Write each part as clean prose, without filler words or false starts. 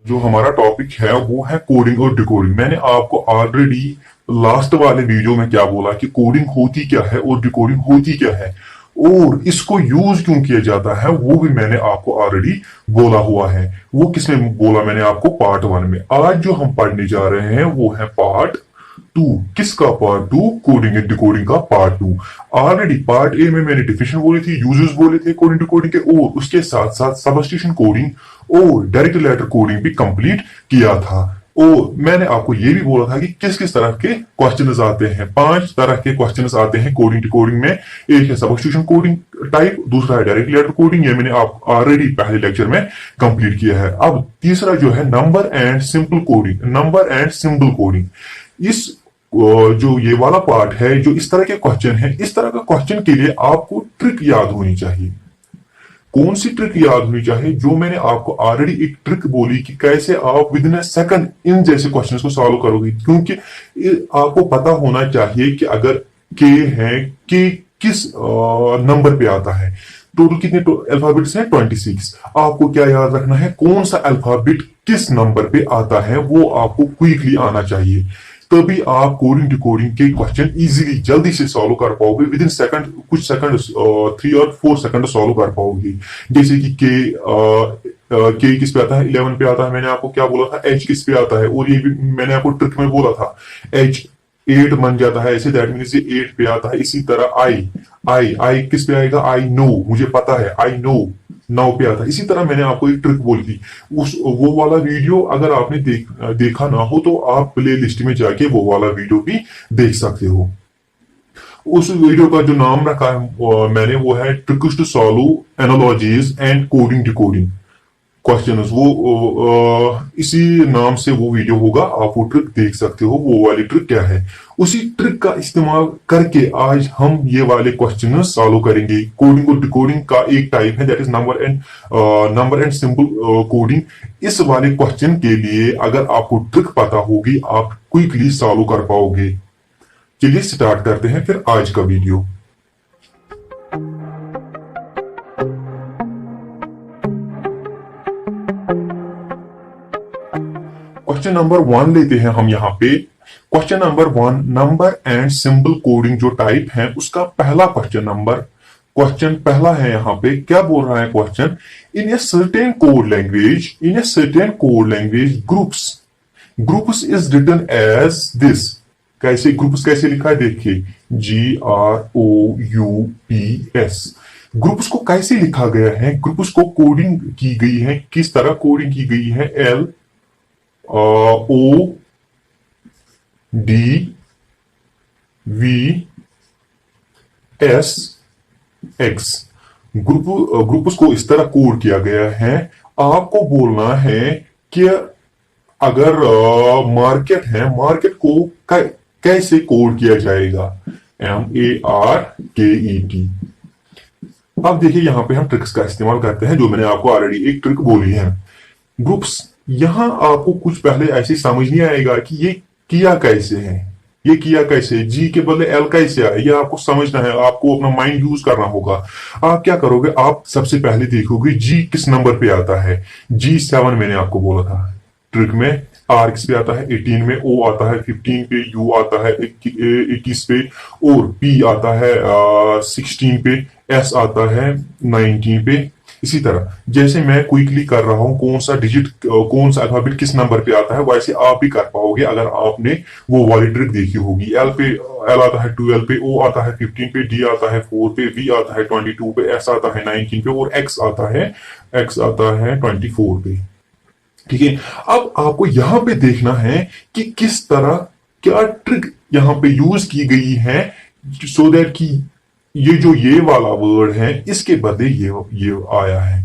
जो हमारा टॉपिक है वो है कोडिंग और डिकोडिंग। मैंने आपको ऑलरेडी लास्ट वाले वीडियो में क्या बोला कि कोडिंग होती क्या है और डिकोडिंग होती क्या है और इसको यूज क्यों किया जाता है, वो भी मैंने आपको ऑलरेडी बोला हुआ है। वो किसने बोला? मैंने आपको पार्ट 1 में। आज जो हम पढ़ने जा रहे हैं वो है पार्ट 2। किसका पार्ट 2? कोडिंग एंड डिकोडिंग का पार्ट 2। ऑलरेडी पार्ट ए में मैंने डिफिनेशन बोली थी, यूजेस बोले थे कोडिंग डिकोडिंग के, और उसके साथ साथ सबस्टिट्यूशन कोडिंग और डायरेक्ट लेटर कोडिंग भी कंप्लीट किया था। और मैंने आपको यह भी बोला था कि किस किस तरह के क्वेश्चंस आते हैं। 5 तरह के क्वेश्चंस आते हैं कोडिंग डिकोडिंग में। एक है सबस्टिट्यूशन कोडिंग टाइप, दूसरा है डायरेक्ट लेटर कोडिंग, ये मैंने आप ऑलरेडी पहले लेक्चर में कंप्लीट किया है। अब तीसरा जो है number and simple coding, number and symbol coding. इस जो ये वाला पार्ट है, जो इस तरह के क्वेश्चन है, इस तरह का क्वेश्चन के लिए आपको ट्रिक याद होनी चाहिए। कौन सी ट्रिक याद होनी चाहिए? जो मैंने आपको ऑलरेडी एक ट्रिक बोली कि कैसे आप with in a second in जैसे क्वेश्चंस को सॉल्व करोगे। क्योंकि आपको पता होना चाहिए कि अगर के है, के किस नंबर पे आता है। टोटल कितने अल्फाबेट्स हैं? 26। आपको क्या याद रखना है? कौन सा अल्फाबेट किस नंबर पे आता है वो आपको क्विकली आना चाहिए। तभी आप कोडिंग डिकोडिंग के क्वेश्चन इजीली जल्दी से सॉल्व कर पाओगे। विद इन सेकंड, कुछ सेकंड, 3 और 4 सेकंड सॉल्व कर पाओगे। जैसे कि के किस पे आता है? 11 पे आता है। मैंने आपको क्या बोला था? एच किस पे आता है? और ये भी मैंने आपको ट्रिक में बोला था, एच 8 बन जाता है ऐसे, दैट मीन्स ये 8 पे आता है। इसी तरह आई किस पे आएगा? आई नो, मुझे पता है, आई नो 9 पे आता है। इसी तरह मैंने आपको एक ट्रिक बोली थी। वो वाला वीडियो अगर आपने देखा ना हो तो आप प्ले लिस्ट में जाके वो वाला वीडियो भी देख सकते हो। उस वीडियो का जो नाम रखा है मैंने, वो है tricks to solve analogies and coding decoding questions. वो इसी नाम से वो वीडियो होगा, आप वो ट्रिक देख सकते हो। वो वाली ट्रिक क्या है, उसी ट्रिक का इस्तेमाल करके आज हम ये वाले क्वेश्चन सॉल्व करेंगे। कोडिंग और डिकोडिंग का एक टाइप है, that is number and symbol coding. इस वाले क्वेश्चन के लिए अगर आपको ट्रिक पता होगी, आप क्विकली सॉल्व कर पाओगे। चलिए स्टार्ट करते हैं फिर आज का वीडियो। क्वेश्चन नंबर 1 लेते हैं हम यहाँ पे। Question number 1, number and symbol coding जो टाइप है उसका पहला क्वेश्चन पहला है। यहाँ पे क्या बोल रहा है question? In a certain code language groups is written as this. कैसे ग्रुप्स कैसे लिखा है? देखिए, GROUPS। ग्रुप्स को कैसे लिखा गया है? ग्रुप्स को कोडिंग की गई है, किस तरह कोडिंग की गई है? ODVSX। ग्रुप्स को इस तरह कोड किया गया है। आपको बोलना है कि अगर मार्केट है, मार्केट को कैसे कोड किया जाएगा? MARKET। अब देखिए, यहां पे हम ट्रिक्स का इस्तेमाल करते हैं, जो मैंने आपको ऑलरेडी एक ट्रिक बोली है। ग्रुप्स, यहां आपको कुछ पहले ऐसे समझ नहीं आएगा कि ये किया कैसे है, ये किया कैसे, जी के बदले एल कैसे आए, ये आपको समझना है। आपको अपना माइंड यूज करना होगा। आप क्या करोगे? आप सबसे पहले देखोगे जी किस नंबर पे आता है। G7 मैंने आपको बोला था ट्रिक में। आर किस पे आता है? 18 में। ओ आता है 15 पे। यू आता है 21 पे। और पी आता है 16 पे। एस आता है 19 पे। इसी तरह जैसे मैं क्विकली कर रहा हूं, कौन सा डिजिट, कौन सा अल्फाबेट किस नंबर पे आता है, वैसे आप भी कर पाओगे अगर आपने वो वाली ट्रिक देखी होगी। एल आता है 12 पे। ओ आता है 15 पे। डी आता है 4 पे। वी आता है 22 पे। एस आता है 19 पे। और एक्स आता है 24 पे। ठीक है। अब आपको यहां पे देखना है कि किस तरह क्या ट्रिक यहां पे यूज की गई है, सो दैट कि ये वाला वर्ड है, इसके बदले ये आया है।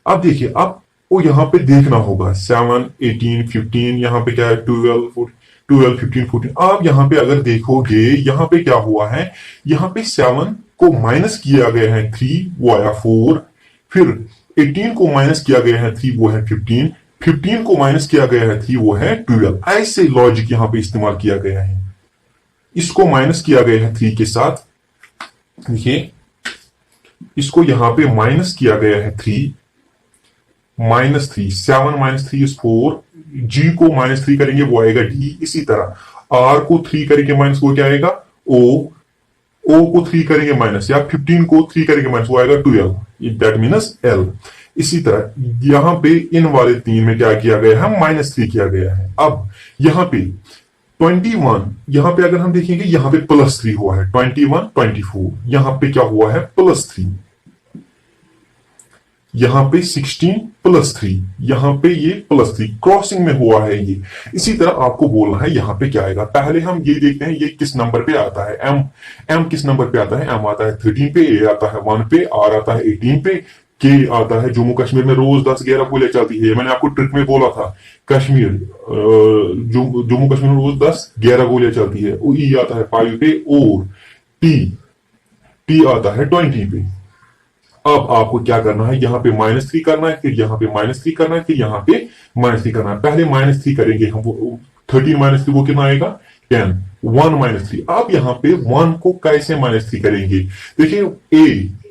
अब देखिए, अब वो यहां पे देखना होगा 7, 18, 15, यहां पे क्या है? 12, 15, 14। आप यहां पे अगर देखोगे, यहां पे क्या हुआ है? यहां पे 7 को माइनस किया गया है 3, वो आया 4। फिर 18 को माइनस किया गया है 3, वो है 15। 15 को माइनस किया गया है 3, वो है 12। ऐसे लॉजिक यहां पे इस्तेमाल किया गया है। इसको माइनस किया गया है 3 के साथ, देखिए, इसको यहां पे माइनस किया गया है 3, -3, 7 - 3 इज 4, G को -3 करेंगे वो आएगा D। इसी तरह R को 3 करेंगे माइनस वो क्या आएगा O, O को 3 करेंगे माइनस, या 15 को 3 करेंगे माइनस वो आएगा 12, दैट मीन्स L। इसी तरह यहां पे इन वाले 3 में क्या किया गया है, -3 किया गया है। अब यहां पे 21, यहां पे अगर हम देखेंगे यहां पे +3 हुआ है, 21 24, यहां पे क्या हुआ है +3, यहां पे 16 +3, यहां पे ये +3 क्रॉसिंग में हुआ है ये। इसी तरह आपको बोलना है यहां पे क्या आएगा। पहले हम ये देखते हैं ये किस नंबर पे आता है, m किस नंबर पे आता है, m आता है 13 पे, a आता है 1 पे, r आता है 18 पे, k आता है जम्मू कश्मीर में रोज 10-11 गोलियां चलती है। मैंने आपको ट्रिक में बोला था कश्मीर जम्मू कश्मीर में रोज 10-11 गोलियां चलती है। e आता है 5 पे, और t आता है 20 पे। अब आपको क्या करना है, यहां पे -3 करना है, फिर यहां पे -3 करना है, फिर यहां पे -3 करना है। पहले -3 करेंगे हम, 13 - 3 वो कितना आएगा 10, 1 -3। अब यहां पे 1 को कैसे -3 करेंगे, देखिए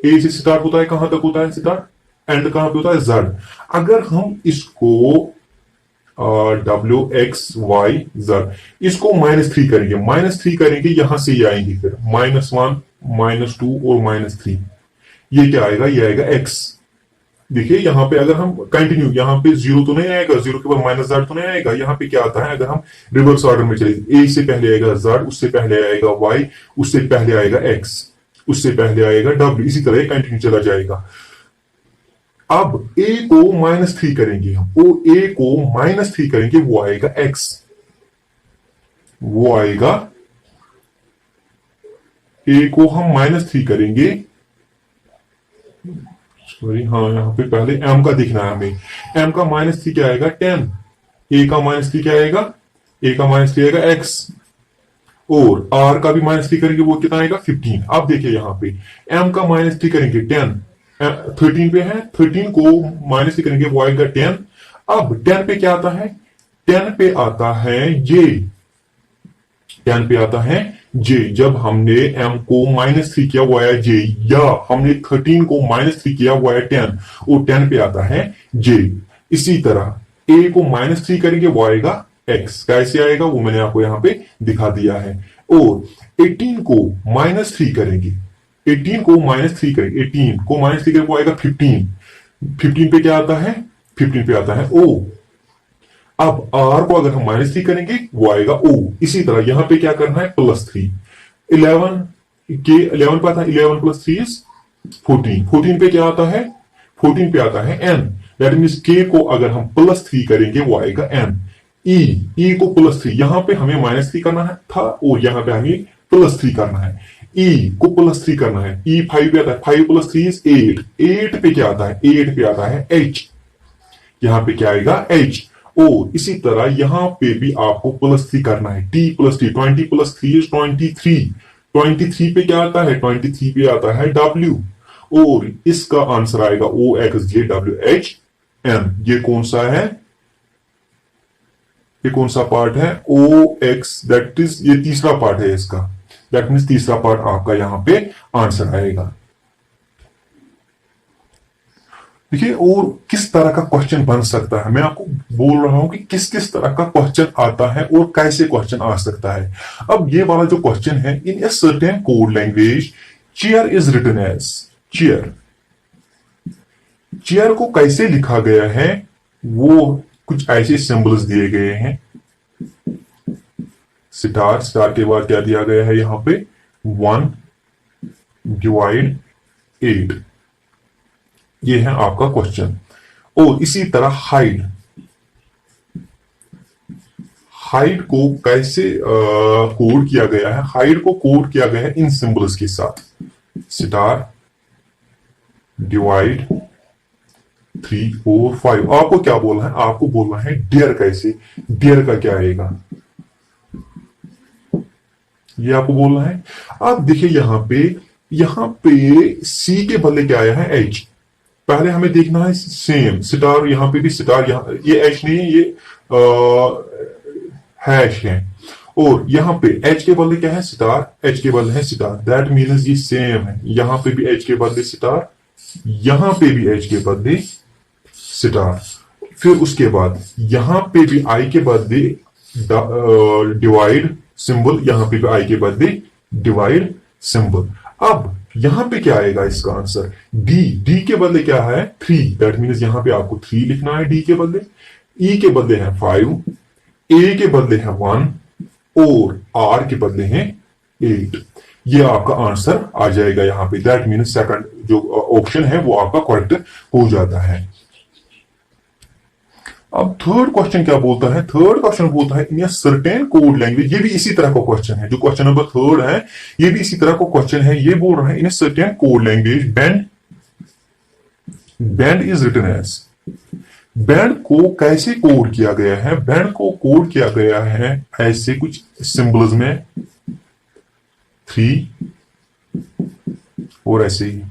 ए से स्टार्ट होता है, कहां तक होता है स्टार्ट, एंड कहां पे होता है Z। अगर हम इसको WXYZ इसको -3 करेंगे, -3 करेंगे यहां से ये आएंगे, फिर -1 -2 और -3, ये क्या आएगा, ये आएगा x। देखिए यहां पे अगर हम कंटिन्यू, यहां पे 0 तो नहीं आएगा, 0 के बाद -z तो नहीं आएगा। यहां पे क्या आता है, अगर हम रिवर्स ऑर्डर में चले, a से पहले आएगा z, उससे पहले आएगा y, उससे पहले आएगा x, उससे पहले आएगा w, इसी तरह कंटिन्यू चला जाएगा। अब a को -3 करेंगे, वो a को -3 करेंगे, वो आएगा x, वो आएगा a को हम -3 करेंगे, सॉरी हाँ, यहाँ पे पहले m का दिखना है हमें, m का -3 क्या आएगा 10, a का -3 क्या आएगा, a का -3 आएगा x, और r का भी -3 करेंगे वो कितना आएगा 15। अब देखिए यहाँ पे m का -3 करेंगे 10, 13 पे है, 13 को -3 करेंगे वो आएगा 10। अब 10 पे क्या आता है, 10 पे आता है j, 10 पे आता है j। जब हमने m को -3 किया वो आया j, या हमने 13 को -3 किया वो आया 10, और 10 पे आता है j। इसी तरह a को -3 करेंगे वो आएगा x, कैसे आएगा वो मैंने आपको यहां पे दिखा दिया है। और 18 को -3 करेंगे, 18 को -3 करेंगे, 18 को -3 करेंगे वो आएगा 15, 15 पे क्या आता है, 15 पे आता है o। अब r को अगर हम -3 करेंगे वो आएगा o। इसी तरह यहां पे क्या करना है +3, 11 के 11 पे आता है, 11 + 3 इज 14, 14 पे क्या आता है, 14 पे आता है n, दैट मीन्स k को अगर हम +3 करेंगे वो आएगा n। e को +3, यहां पे हमें -3 करना है था, और यहां पे हमें +3 करना है, e को +3 करना है, e 5 पे आता है, 5 + 3 इज 8, 8 पे क्या आता है, 8 पे आता है h, यहां पे क्या आएगा h। और इसी तरह यहां पे भी आपको +3 करना है, t + 3, 20 + 3 इज 23, 23 पे क्या आता है, 23 पे आता है w, और इसका आंसर आएगा OXJWHM। ये कौन सा है, ये कौन सा पार्ट है, OX, दैट इज ये तीसरा पार्ट है इसका, दैट मीन्स तीसरा पार्ट आपका यहां पे आंसर आएगा। देखिए और किस तरह का क्वेश्चन बन सकता है, मैं आपको बोल रहा हूं कि किस किस तरह का क्वेश्चन आता है और कैसे क्वेश्चन आ सकता है। अब ये वाला जो क्वेश्चन है, in a certain code language chair is written as chair, chair को कैसे लिखा गया है, वो कुछ ऐसे सिंबल्स दिए गए हैं, स्टार, स्टार के बाद क्या दिया गया है यहां पे 1/8, ये है आपका क्वेश्चन। और इसी तरह हाइड, हाइड को कैसे कोड किया गया है, हाइड को कोड किया गया है इन सिंबल्स के साथ, स्टार, डिवाइड, 3 और 5। आपको क्या बोलना है, आपको बोलना है डियर, कैसे, डियर का क्या आएगा, ये आपको बोलना है। अब देखिए यहां पे सी के बदले क्या आया है एच, पहले हमें देखना है सेम स्टार, यहां पे भी स्टार, यहां ये एच नहीं है, ये हैश है, और यहां पे एच के बदले क्या है स्टार, एच के बदले है स्टार, दैट मीन्स ये सेम है, यहां पे भी एच के बदले स्टार, यहां पे भी एच के बदले स्टार। फिर उसके बाद यहां पे भी आई के बदले डिवाइड सिंबल, यहां पे भी आई के बदले डिवाइड सिंबल। अब यहां पे क्या आएगा इसका आंसर? डी। डी के बदले क्या है? 3। दैट मीन्स यहां पे आपको 3 लिखना है डी के बदले। ई के बदले है 5, ए के बदले है 1 और आर के बदले हैं 8। ये आपका आंसर आ जाएगा यहां पे। दैट मीन्स सेकंड जो ऑप्शन है वो आपका करेक्ट हो जाता है। अब थर्ड क्वेश्चन क्या बोलता है? थर्ड क्वेश्चन बोलता है इन सर्टेन कोड लैंग्वेज। ये भी इसी तरह का क्वेश्चन है, जो क्वेश्चन नंबर थर्ड है ये भी इसी तरह का क्वेश्चन है। ये बोल रहा है in certain code language band is written as. Band को कैसे कोड किया गया है? बैंड को कोड किया गया है ऐसे कुछ सिंबल्स में 3 और ऐसे ही।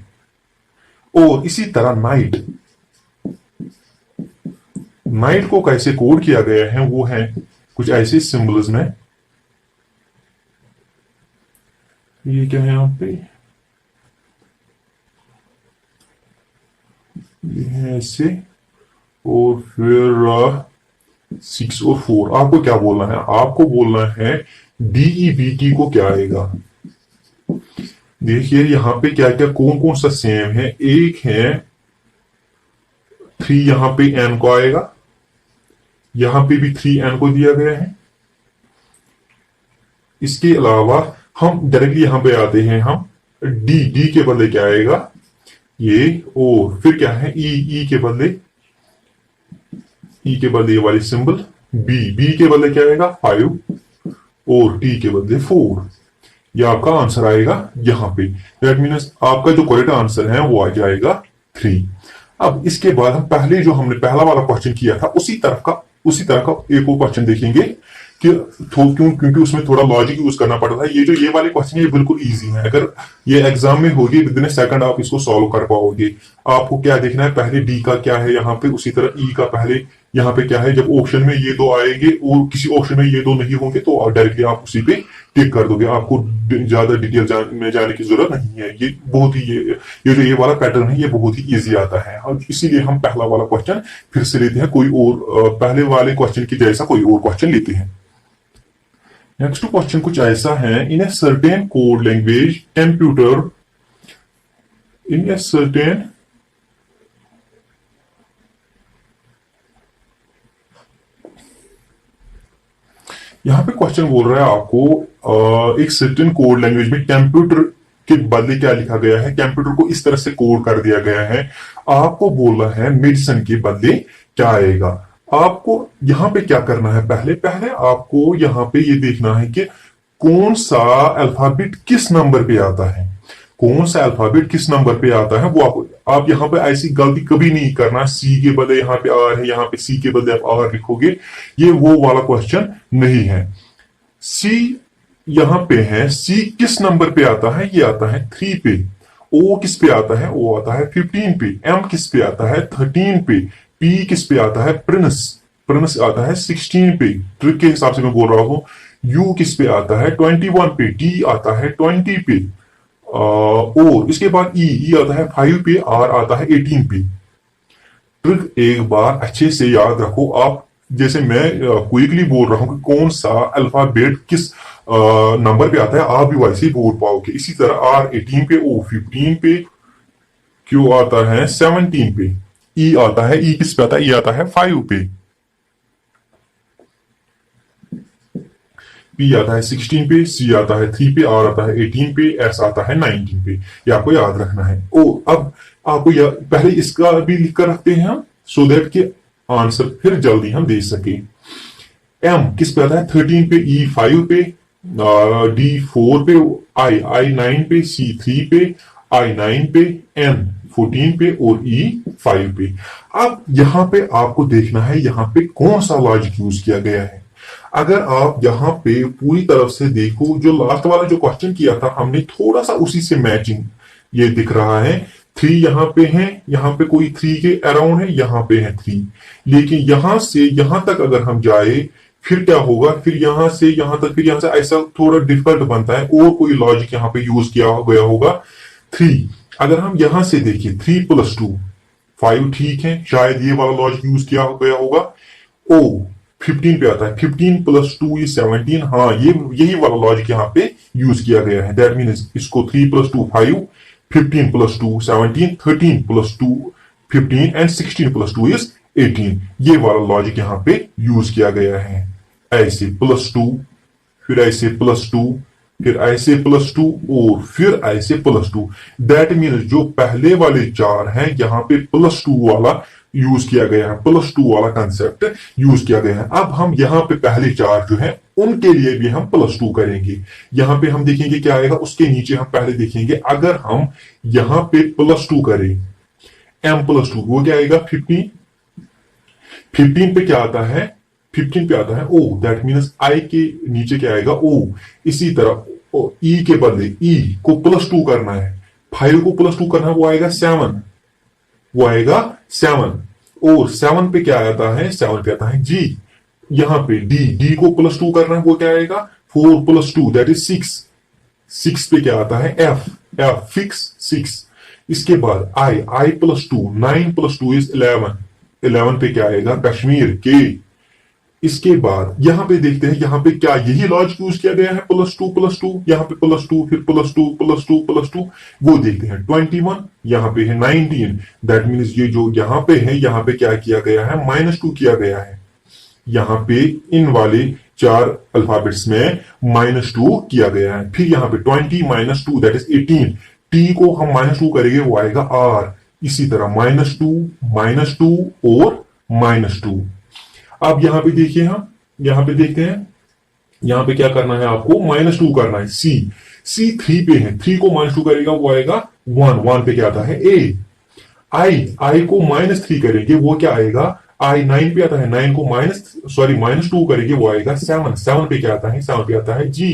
और इसी तरह नाइट को कैसे कोड किया गया है वो है कुछ ऐसे सिंबल्स में। ये क्या है यहां पे? ये है ऐसे और फिर 6 और 4। आपको क्या बोलना है? आपको बोलना है DEBT को क्या आएगा। देखिए यहां पे क्या क्या कौन कौन सा सेम है। एक है 3, यहां पे n को आएगा, यहां पे भी 3n को दिया गया है। इसके अलावा हम डायरेक्टली यहां पे आते हैं, हम डी के बदले क्या आएगा ये, और फिर क्या है ई के बदले ये वाली सिंबल। बी के बदले क्या आएगा 5 और टी के बदले 4। ये आपका आंसर आएगा यहां पे। दैट मीन्स आपका जो करेक्ट आंसर है वो आ जाएगा 3। अब इसके बाद हम पहले जो हमने पहला वाला क्वेश्चन किया था उसी तरह का एक और क्वेश्चन देखेंगे कि क्योंकि उसमें थोड़ा लॉजिक यूज करना पड़ता है। ये वाले क्वेश्चन ये बिल्कुल इजी है। अगर ये एग्जाम में होगी विद इन सेकंड आप इसको सॉल्व कर पाओगे। आपको क्या देखना है? पहले डी का क्या है यहाँ पे, उसी तरह ई का पहले यहाँ पे क्या है। जब ऑप्शन में ये दो आएंगे और किसी ऑप्शन में ये दो नहीं होंगे तो डायरेक्टली आप उसी पे टिक कर दोगे। आपको ज्यादा डिटेल में जाने की जरूरत नहीं है। ये बहुत ही ये जो ये वाला पैटर्न है ये बहुत ही इजी आता है। और इसीलिए हम पहला वाला क्वेश्चन फिर से लेते हैं, कोई और पहले वाले क्वेश्चन की जैसा कोई और क्वेश्चन लेते हैं। नेक्स्ट क्वेश्चन कुछ ऐसा है, in a certain code language computer in a certain यहां पे क्वेश्चन बोल रहा है आपको एक सर्टेन कोड लैंग्वेज में कंप्यूटर के बदले क्या लिखा गया है। कंप्यूटर को इस तरह से कोड कर दिया गया है। आपको बोलना है मेडिसिन के बदले क्या आएगा। आपको यहां पे क्या करना है? पहले आपको यहां पे ये देखना है कि कौन सा अल्फाबेट किस नंबर पे आता है। कौन सा अल्फाबेट किस नंबर पे आता है वो आप यहां पे ऐसी गलती कभी नहीं करना। सी के बदले यहां पे आर है, यहां पे सी के बदले आप आर लिखोगे, ये वो वाला क्वेश्चन नहीं है। सी यहां पे है, सी किस नंबर पे आता है? ये आता है 3 पे। ओ किस पे आता है? वो आता है 15 पे। एम किस पे आता है? 13 पे। पी किस पे आता है? प्रिंस आता है 16 पे। ट्रिक के हिसाब से मैं बोल रहा हूं। यू किस पे आता है? 21 पे। टी आता है 20 पे। और इसके बाद ई आता है 5 पे। आर आता है 18 पे। ट्रिक एक बार अच्छे से याद रखो। आप जैसे मैं क्विकली बोल रहा हूं कि कौन सा अल्फाबेट किस नंबर पे आता है, आप भी वैसे ही बोल पाओगे। इसी तरह आर 18 पे, ओ 15 पे, क्यू आता है 17 पे, ई आता है, ई किस पे आता है? ई आता है 5 पे। पी आता है 16 पे, सी आता है 3 पे, आर आता है 18 पे, एस आता है 19 पे। ये आपको याद रखना है। ओ अब आपको पहले इसका भी लिख कर रखते हैं हम, सो दैट के आंसर फिर जल्दी हम दे सके। एम किस पे आता है? 13 पे, ई 5 पे, डी 4 पे, आई 9 पे, सी 3 पे, आई 9 पे, एन 14 पे और ई 5 पे। अब यहां पे आपको देखना है यहां पे कौन सा लॉजिक यूज किया गया है। अगर आप यहां पे पूरी तरफ से देखो, जो लास्ट वाला जो क्वेश्चन किया था हमने, थोड़ा सा उसी से मैचिंग ये दिख रहा है। 3 यहां पे है, यहां पे कोई 3 के अराउंड है, यहां पे है 3। लेकिन यहां से यहां तक अगर हम जाए फिर क्या होगा? फिर यहां से यहां तक, फिर यहां से ऐसा थोड़ा डिफिकल्ट बनता है। और कोई लॉजिक यहां पे यूज किया गया होगा। 3 अगर हम यहां से देखिए 3 + 2 5 ठीक है, शायद ये वाला लॉजिक यूज किया गया होगा। ओ 15 पे आता है, 15 प्लस 2 इज 17। हाँ, ये यही वाला लॉजिक यहाँ पे यूज किया गया है। दैट मीन इसको 3 plus 2 5, 15 plus 2 17, 13 plus 2 15 and 16 plus 2 is 18। ये वाला लॉजिक यहाँ पे यूज किया गया है। ऐसे प्लस 2, फिर ऐसे प्लस 2, फिर ऐसे प्लस 2 और फिर ऐसे प्लस 2। दैट मीन जो पहले वाले 4 हैं यहाँ पे प्लस 2 वाला यूज किया गया है, प्लस 2 वाला कंसेप्ट यूज किया गया है। अब हम यहाँ पे पहले 4 जो है उनके लिए भी हम प्लस 2 करेंगे। यहाँ पे हम देखेंगे क्या आएगा, उसके नीचे हम पहले देखेंगे अगर हम यहाँ पे प्लस 2 करें, m प्लस 2 वो क्या आएगा 15। 15 पे क्या आता है, 15 पे आता है o, दैट मीन्स i के नीचे क्या आएगा o। इसी तरह e के बदले e को प्लस 2 करना है, 5 को प्लस 2 करना है, वो आएगा 7, वो आएगा 7। और 7 पे क्या आता है, 7 पे आता है g। यहां पे d को प्लस 2 करना है, वो क्या आएगा 4 प्लस 2 दैट इज 6। 6 पे क्या आता है f फिक्स 6। इसके बाद i प्लस 2, 9 प्लस 2 इज 11। 11 पे क्या आएगा कश्मीर के। इसके बाद यहां पे देखते हैं यहां पे क्या यही लॉजिक यूज किया गया है, प्लस 2 प्लस 2, यहां पे प्लस 2 फिर प्लस 2 प्लस 2 प्लस 2। वो देखते हैं 21, यहां पे है 19। दैट मीन्स ये जो यहां पे है, यहां पे क्या किया गया है, -2 किया गया है। यहां पे इन वाले 4 अल्फाबेट्स में -2 किया गया है। फिर यहां पे 20 -2 दैट इज 18। t को हम -2 करेंगे, वो आएगा r। इसी तरह -2 और -2। अब यहां पे देखिए, हम यहां पे देखते हैं, यहां पे क्या करना है आपको, -2 करना है। c 3 पे है, 3 को -2 करेगा, वो आएगा 1। 1 पे क्या आता है a। i को -3 करेंगे, वो क्या आएगा, i 9 पे आता है, 9 को -2 करेंगे, वो आएगा 7। 7 पे क्या आता है, 7 पे आता है g।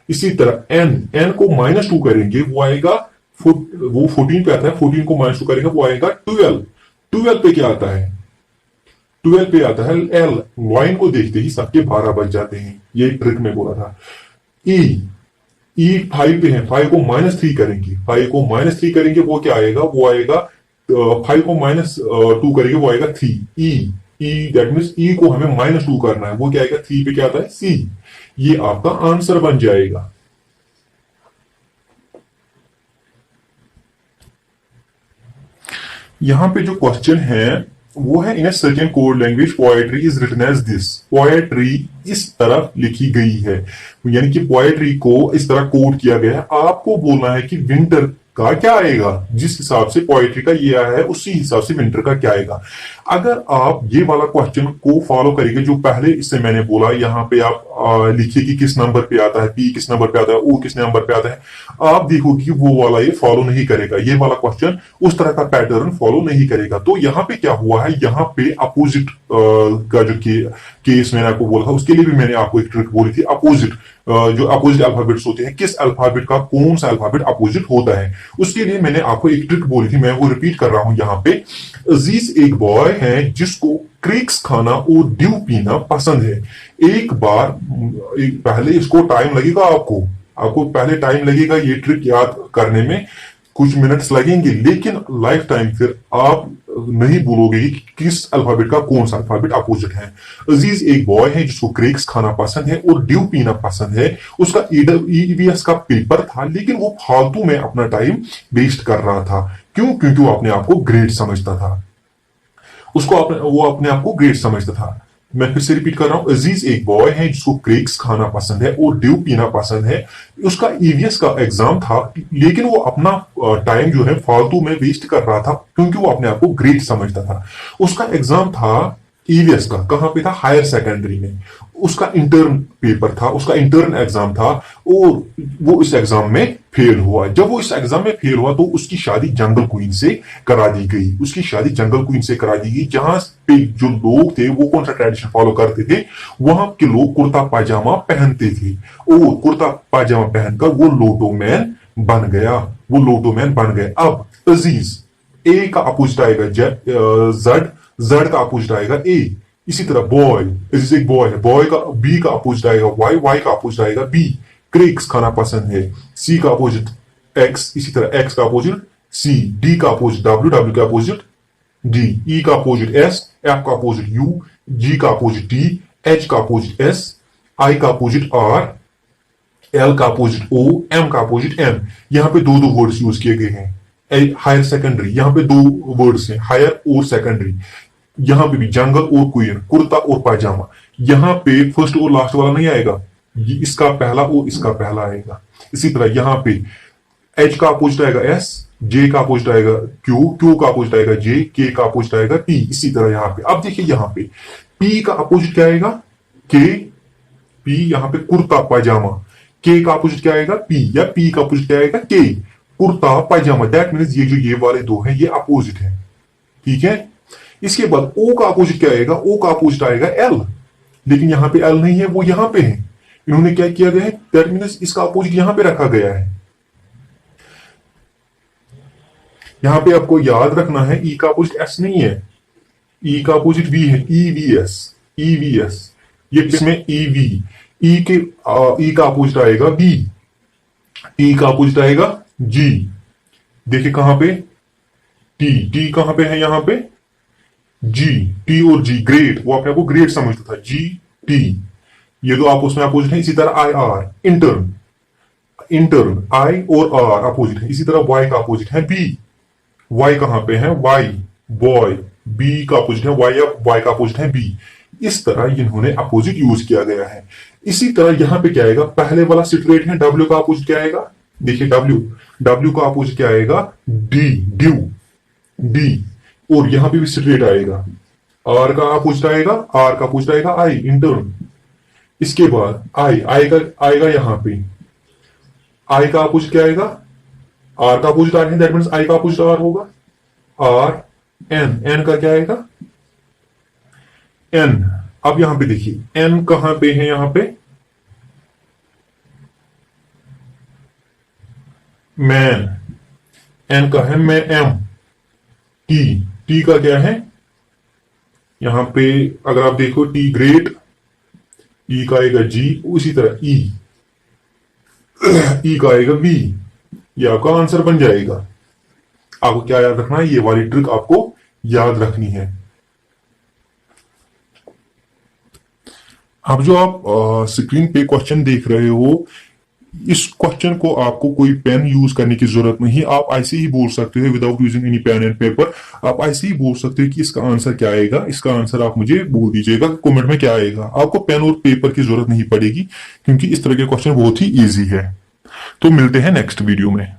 इसी तरह n को -2 करेंगे, वो आएगा वो 14 पे आता है, 14 को -2 करेंगे, वो आएगा 12। 12 पे क्या आता है, 12 पे आता है L। लाइन को देखते ही सबके 12 बज जाते हैं, ये ट्रिक में बोला था। E 5 पे है, 5 को -3 करेंगे, 5 को -3 करेंगे, वो क्या आएगा, वो आएगा 5 को -2 करेंगे, वो आएगा 3। E दैट मीन्स E को हमें -2 करना है, वो क्या आएगा 3 पे क्या आता है C। ये आपका आंसर बन जाएगा। यहां पे जो क्वेश्चन है वो है, in certain code language poetry is written as this. Poetry इस तरह लिखी गई है, यानी कि पोएट्री को इस तरह कोड किया गया है। आपको बोलना है कि विंटर का क्या आएगा, जिस हिसाब से पोएट्री का ये आया है उसी हिसाब से विंटर का क्या आएगा। अगर आप ये वाला क्वेश्चन को फॉलो करेंगे जो पहले इससे मैंने बोला, यहाँ पे आप लिखिए कि किस नंबर पे आता है, पी किस नंबर पे आता है, ओ किस नंबर पे आता है, आप देखोगे कि वो वाला ये फॉलो नहीं करेगा, ये वाला क्वेश्चन उस तरह का पैटर्न फॉलो नहीं करेगा। तो यहाँ पे क्या हुआ है, यहाँ पे अपोजिट का जो केस मैंने आपको बोला था, उसके लिए भी मैंने आपको एक ट्रिक बोली थी। अपोजिट जो अपोजिट अल्फाबेट्स होते हैं, किस अल्फाबेट का कौन सा अल्फाबेट अपोजिट होता है, उसके लिए मैंने आपको एक ट्रिक बोली थी, मैं वो रिपीट कर रहा हूं यहाँ पे। अजीज एक बॉय है जिसको क्रेक्स खाना और ड्यू पीना पसंद है। एक बार पहले इसको टाइम लगेगा, आपको पहले टाइम लगेगा ये ट्रिक याद करने में, कुछ मिनट्स लगेंगे, लेकिन लाइफ टाइम फिर आप नहीं भूलोगे कि किस अल्फाबेट का कौन सा अल्फाबेट अपोजिट है। अजीज एक बॉय है जिसको क्रेक्स खाना पसंद है और ड्यू पीना पसंद है। उसका ईवीएस का पेपर था, लेकिन वो फालतू में अपना टाइम वेस्ट कर रहा था। क्यों? क्योंकि वो अपने आप को ग्रेट समझता था, वो अपने आप को ग्रेट समझता था। मैं फिर से रिपीट कर रहा हूं, अजीज एक बॉय है जिसको क्रेक्स खाना पसंद है और ड्यू पीना पसंद है। उसका ईवीएस का एग्जाम था, लेकिन वो अपना टाइम जो है फालतू में वेस्ट कर रहा था, क्योंकि वो अपने आप को ग्रेट समझता था। उसका एग्जाम था ईवीएस का, कहां पे था, हायर सेकेंडरी में। उसका इंटर्न पेपर था, उसका इंटर्न एग्जाम था, और वो इस एग्जाम में फेल हुआ। जब वो इस एग्जाम में फेल हुआ तो उसकी शादी जंगल क्वीन से करा दी गई। उसकी शादी जंगल क्वीन से करा दी गई, जहां पे जो लोग थे वो कौन सा ट्रेडिशन फॉलो करते थे, वहां के लोग कुर्ता पायजामा पहनते थे, और कुर्ता पायजामा पहनकर वो लोटो मैन बन गया, अब अजीज ए का अपोजिट आएगा जेड का अपोजिट आएगा ए। इसी तरह बॉय, जैसे एक बॉय है, बॉय का बी का अपोजिट आएगा वाई का अपोजिट आएगा बी। क्रेक्स खाना पसंद है, सी का अपोजिट एक्स, इसी तरह एक्स का अपोजिट सी, डी का अपोजिट डब्ल्यू का अपोजिट डी, ई का अपोजिट एस, एफ का अपोजिट यू, जी का अपोजिट टी, एच का अपोजिट एस, आई का अपोजिट आर, एल का अपोजिट ओ, एम का अपोजिट एम। यहां पे दो दो वर्ड्स यूज किए गए हैं। हायर सेकेंडरी, यहां पे दो वर्ड्स हैं, हायर और सेकेंडरी। यहां पे भी जंगल और क्वीन, कुर्ता और पायजामा। यहां पे फर्स्ट और लास्ट वाला नहीं आएगा, ये इसका पहला और इसका पहला आएगा। इसी तरह यहां पे एच का अपोजिट आएगा एस, जे का अपोजिट आएगा क्यू, क्यू का अपोजिट आएगा जे, के का अपोजिट आएगा पी। इसी तरह यहां पे अब देखिए, यहां पे पी का अपोजिट क्या आएगा, के। पी यहां पे कुर्ता पायजामा। के का अपोजिट क्या आएगा, पी, या पी का अपोजिट क्या आएगा, के। कुर्ता पायजामा, दैट मीन्स ये जो ये वाले दो हैं ये अपोजिट है। ठीक है। इसके बाद ओ का अपोजिट क्या आएगा, ओ का अपोजिट आएगा एल। लेकिन यहां पे एल नहीं है, वो यहां पे है। इन्होंने क्या किया गया है, दैट मीन्स इसका अपोजिट यहां पे रखा गया है। यहां पे आपको याद रखना है, ई का अपोजिट एस नहीं है, ई का अपोजिट वी है, ईवीएस। ईवीएस, ये इसमें ईवी, ई के ई का अपोजिट आएगा बी, टी का अपोजिट आएगा जी। देखिए कहां पे टी, टी कहां पे है, यहां पे जी। टी और जी, ग्रेट, वो अपने आप को ग्रेट समझता था, जी टी। ये दो आपस में अपोजिट है। इसी तरह आई आर, इंटर्न। इंटर्न, आई और आर अपोजिट है। इसी तरह वाई का अपोजिट है बी। वाई कहां पे है, वाई, बॉय। बी का अपोजिट है वाई, या वाई का अपोजिट है बी। इस तरह इन्होंने अपोजिट यूज किया गया है। इसी तरह यहां पे क्या आएगा, पहले वाला सिट्रेट है, डब्ल्यू का अपोजिट क्या आएगा, देखिए डब्ल्यू, डब्ल्यू का अपोजिट क्या आएगा, डी, ड्यू, डी। और यहां पे भी सिट्रेट आएगा। आर का अपोजिट आएगा, आर का अपोजिट आएगा आई, इंटर्न। इसके बाद आई आएगा, आएगा यहां पे आई का अपोजिट क्या आएगा, आर का अपोजिट आर है, दैट मीन्स आई का अपोजिट आर होगा, आर। एन, एन का क्या आएगा, एन। अब यहां पे देखिए एन कहां पे है, यहां पे मैन, एन का है मैं एम। टी, टी का क्या है, यहां पे अगर आप देखो टी ग्रेट, ई का आएगा जी, उसी तरह ई, ई का आएगा वी। ये आपका आंसर बन जाएगा। आपको क्या याद रखना है, ये वाली ट्रिक आपको याद रखनी है। अब जो आप स्क्रीन पे क्वेश्चन देख रहे हो, इस क्वेश्चन को आपको कोई पेन यूज करने की जरूरत नहीं, आप ऐसे ही बोल सकते हो without using any pen and paper. आप ऐसे ही बोल सकते हो कि इसका आंसर क्या आएगा, इसका आंसर आप मुझे बोल दीजिएगा कमेंट में क्या आएगा। आपको पेन और पेपर की जरूरत नहीं पड़ेगी, क्योंकि इस तरह के क्वेश्चन बहुत ही ईजी है। तो मिलते हैं नेक्स्ट वीडियो में।